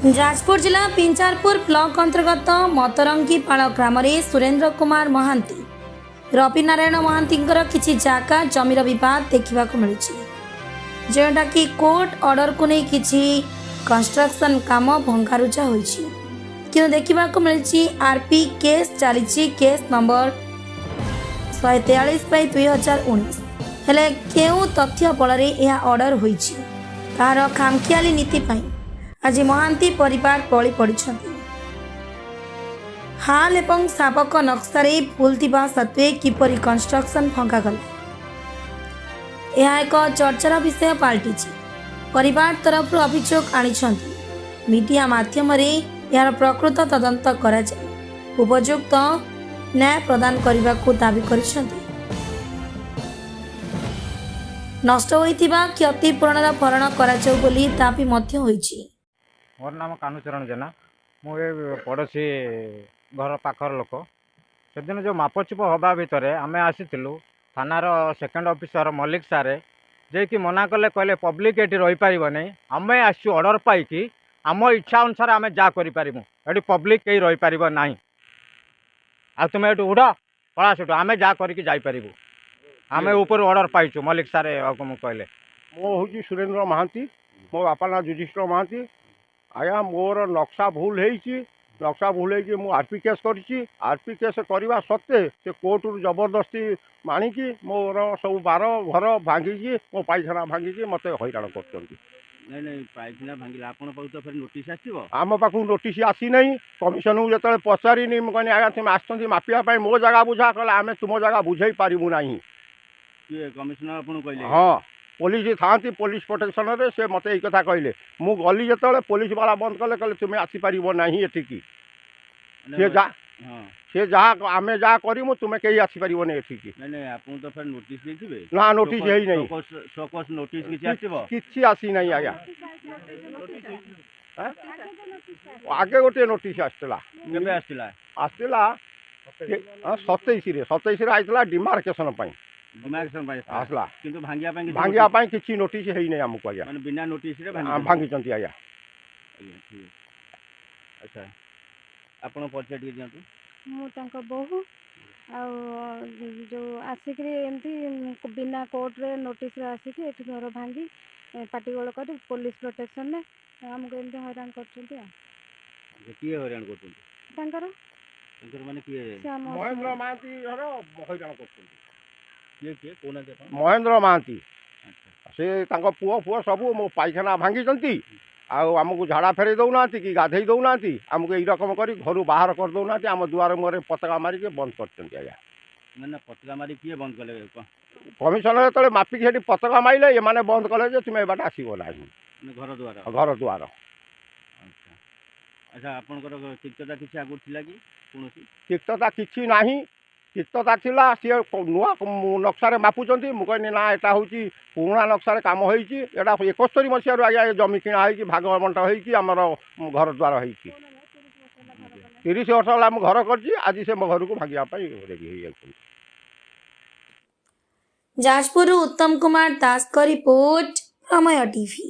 जाजपुर जिला पिंचारपुर ब्लॉक अंतर्गत मतरंगी पाड़ ग्राम सुरेंद्र कुमार महांती रवि नारायण महांती किसी जागा जमीर बद देखा मिली जोटा कि कोर्ट ऑर्डर को नहीं किसी कंस्ट्रक्शन काम भंगारुजा होती कि देखा मिली आरपी केस चली केस नंबर 143/2019 हेले केउ तथ्य बल यह ऑर्डर होती तार खामखियाली नीति आज महांती परिवार बलि पड़ी हाल एवं साबक नक्शारे भूल थिबा सत्वे किपरि कंस्ट्रक्शन भंगागला यह एक चर्चार विषय पलटि परिवार तरफ अभियोग आनी मीडिया माध्यम यार प्रकृत तदंत करा जाए उपयुक्त न्याय प्रदान करने को दाबी करिसेंति। नष्ट होइथिबा क्षतिपूरणर भरण करा जाऊ बोली दाबी मध्य होइछि। मोर नाम कानुचरण जेना मुझे पड़ोशी घर पाखर लोक से दिन जो मापचुप हवा भितर आम आसीलु थानार सेकेंड ऑफिसर मल्लिक सारे जे कि मना कले कहले पब्लिक ये रही पार नहीं आम आसु ऑर्डर पाई आम इच्छा अनुसार आम जा करूँ ये पब्लिक कहीं रही पार ना आ तुम ये उड़ पड़ा सेठू आम जा करपर आम ऊपर ऑर्डर पाइचु मल्लिक सारे कहले मो हूँ सुरेंद्र महांती मो बापा ना युधिष्ठिर महांती आया मोर नक्शा भूल नक्शा भूल हो आरपी केस आरपी केस करवा सत्वे से कोर्ट रु जबरदस्ती माणिकी मोर सब बार घर भांगी मो पायखाना भांगी मत हैरान कर पायखाना भांगिला आपन पाउ तो फिर नोटिस आसीबो आम पाखु नोटिस आसी नहीं कमिशन को जो पचारिनी कहनी आज्ञा तुम आसती मापिया मो जगह बुझा कले आम तुम जगह बुझे पारू ना कमिशनर आपन कहले हाँ पुलिस था पुलिस प्रोटेक्शन रे से मत यही कथा कहले मु गली जो पुलिस वाला बंद कले कहले तुम्हें आसीपार ना एठिकी से जहाँ आम जहाँ करूँ तुम्हें कहीं आसीपार नहीं एठिकी आपन तो फिर नोटिस देथिबे ना नोटिस है नहीं सकस नोटिस किछि आसीबो किछि आसी नहीं आज्ञा आगे गोटे नोटिस आसला केबे आसला आसला 27 आइतला डिमार्केशन आसला किंतु भांगिया किसी नोटिस है नहीं आमको आज्ञा माने बिना नोटिस रे भांगी आज्ञा। अच्छा आपण परिचय टिके दियंतु मु तांको बहु जो आसिक एमती बिना कोर्ट रे नोटिस रे आसिक एठी घर भांगी पाटीगोल कर पुलिस प्रोटेक्शन ने हमको एमती हैरान करछंती किए हैरान करछंती तांकर माने किए महेंद्र महांती घर हैरान करछंती महेंद्र महांती से पुओ फुओ सबू मो पायखाना भांगी आमको झाड़ा फेरे दौना कि गाधे दौना आमको यही रकम कर घर बाहर कर दौना आम दुआर मुहर पताका मारिक बंद कर पताका मारी किए बंद कले कमिशनर जो मापिक पताका मारे ये बंद कले तुम ए बाट आसब ना घर द्वार। अच्छा आपंकर तिक्तता किसी आगु थिला कि कोनोसी तिक्तता किछि नाही तिक्तता थिला सी नुआ नक्शा मापुंट मुझे ना यहाँ हूँ पुराणा नक्शा काम होती 71 मसीह आज्ञा जमी किणा भाग बंटा होमर घर द्वार हो 30 वर्ष है घर कर आज से मो घर को भांगापी रेडी हो जाजपुर उत्तम कुमार दास का रिपोर्ट प्रमेय टीवी।